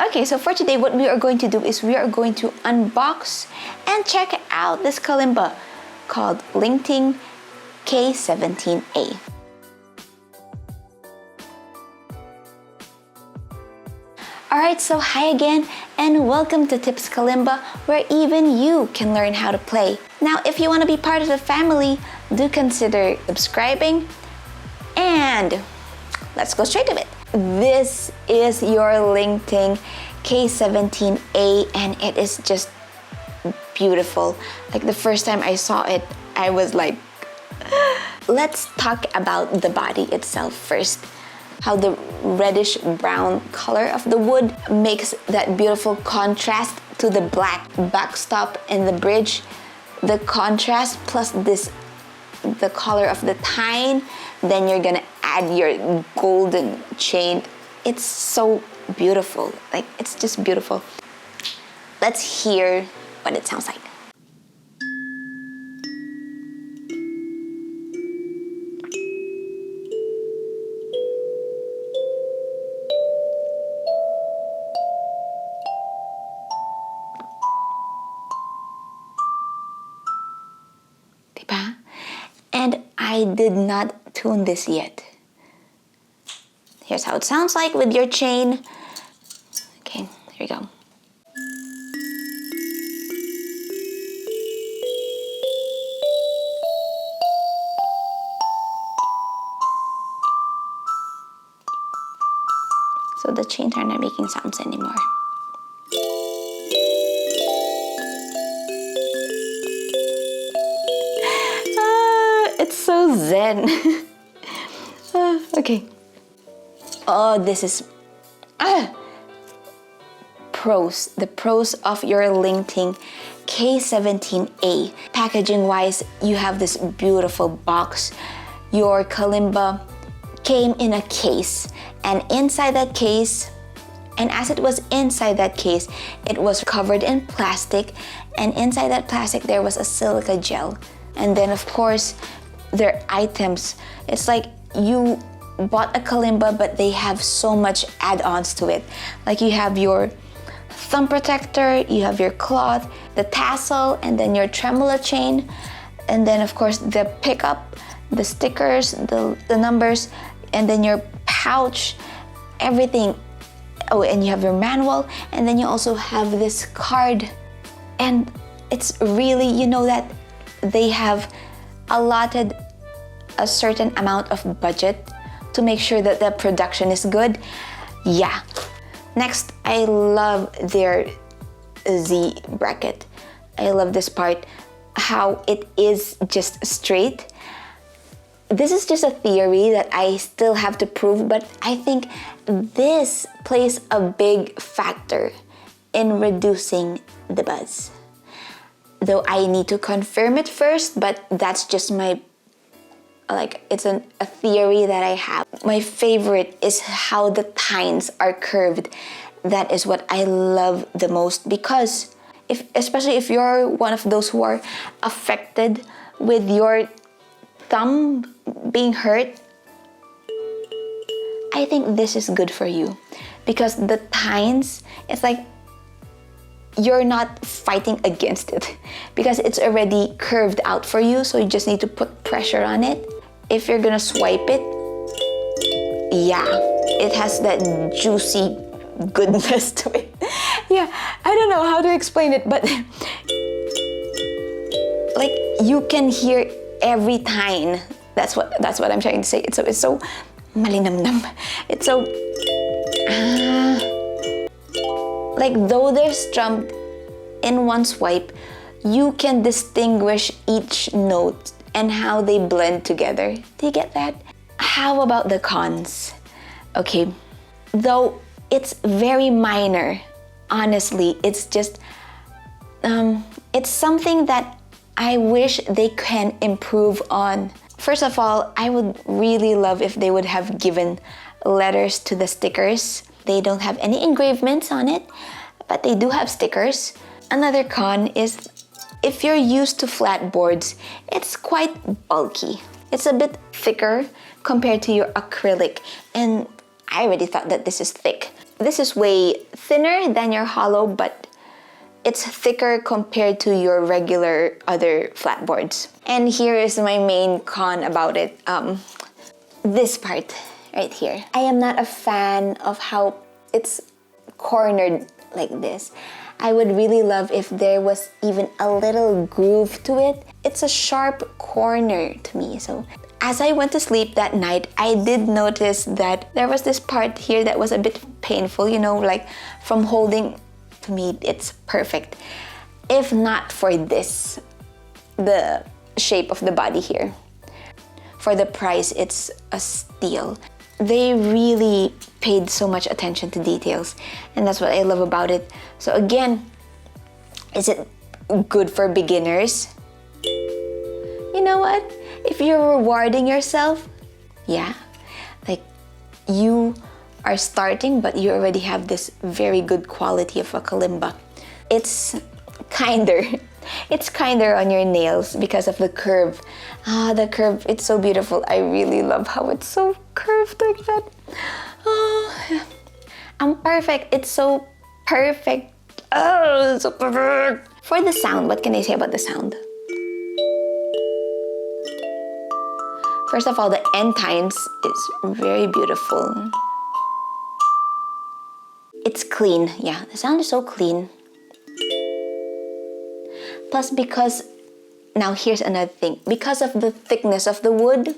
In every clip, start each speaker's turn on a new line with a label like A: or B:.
A: Okay, so for today, what we are going to do is we are going to unbox and check out this kalimba called LingTing K17A. Alright, so hi again and welcome to Tips Kalimba, where even you can learn how to play. Now, if you want to be part of the family, do consider subscribing, and let's go straight to it. This is your LingTing K17A, and it is just beautiful. Like the first time I saw it, I was like, let's talk about the body itself first. How the reddish brown color of the wood makes that beautiful contrast to the black backstop and the bridge. The contrast plus the color of the tine, then you're gonna add your golden chain. It's so beautiful. Like, it's just beautiful. Let's hear what it sounds like. Diba? And I did not tune this yet. Here's how it sounds like with your chain. Okay, here you go. So the chains are not making sounds anymore. It's so zen. Okay. Oh, this is pros. The pros of your LingTing K17A. Packaging wise, you have this beautiful box. Your kalimba came in a case, and inside that case, and as it was inside that case, it was covered in plastic, and inside that plastic there was a silica gel. And then of course, their items, it's like you bought a kalimba, but they have so much add-ons to it. Like you have your thumb protector, you have your cloth, the tassel, and then your tremolo chain, and then of course the pickup, the stickers, the numbers, and then your pouch, everything. Oh, and you have your manual, and then you also have this card. And it's really, you know that they have allotted a certain amount of budget to make sure that the production is good. Yeah. Next, I love their Z bracket. I love this part, how it is just straight. This is just a theory that I still have to prove, but I think this plays a big factor in reducing the buzz. Though I need to confirm it first, but that's just my, like, it's a theory that I have. My favorite is how the tines are curved. That is what I love the most, because especially if you're one of those who are affected with your thumb being hurt, I think this is good for you, because the tines, it's like you're not fighting against it because it's already curved out for you, so you just need to put pressure on it. If you're gonna swipe it, yeah, it has that juicy goodness to it. Yeah, I don't know how to explain it, but like you can hear every tine. That's what I'm trying to say. It's so malinamnam. It's so like, though they're strummed in one swipe, you can distinguish each note and how they blend together. Do you get that? How about the cons? Okay, though it's very minor, honestly, it's just it's something that I wish they can improve on. First of all, I would really love if they would have given letters to the stickers. They don't have any engravements on it, but they do have stickers. Another con is if you're used to flat boards, it's quite bulky. It's a bit thicker compared to your acrylic, and I already thought that this is thick. This is way thinner than your hollow, but it's thicker compared to your regular other flat boards. And here is my main con about it. This part right here. I am not a fan of how it's cornered like this. I would really love if there was even a little groove to it. It's a sharp corner to me. So as I went to sleep that night, I did notice that there was this part here that was a bit painful, you know, like from holding. To me, it's perfect. If not for this, the shape of the body here. For the price, it's a steal. They really paid so much attention to details, and that's what I love about it. So again, is it good for beginners? You know what? If you're rewarding yourself, yeah, like you are starting but you already have this very good quality of a kalimba. It's kinder on your nails because of the curve. The curve, it's so beautiful. I really love how it's so curved like that. Oh, I'm perfect. It's so perfect. Oh, so perfect. For the sound, what can I say about the sound? First of all, the end times is very beautiful. It's clean. Yeah, the sound is so clean. Plus, because, now here's another thing. Because of the thickness of the wood,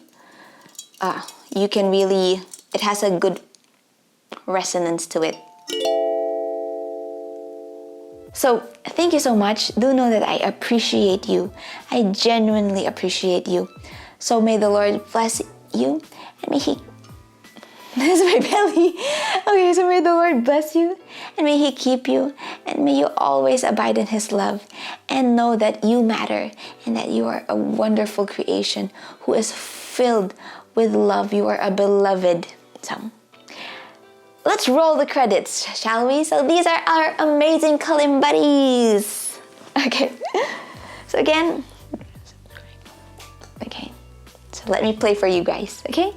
A: you can really, it has a good resonance to it. So, thank you so much. Do know that I appreciate you. I genuinely appreciate you. So may the Lord bless you, and may He... This is my belly. Okay, so may the Lord bless you, and may He keep you, and may you always abide in His love, and know that you matter, and that you are a wonderful creation who is filled with love. You are a beloved. So, let's roll the credits, shall we? So these are our amazing Kalimbuddies. Okay, so again, okay. So let me play for you guys, okay?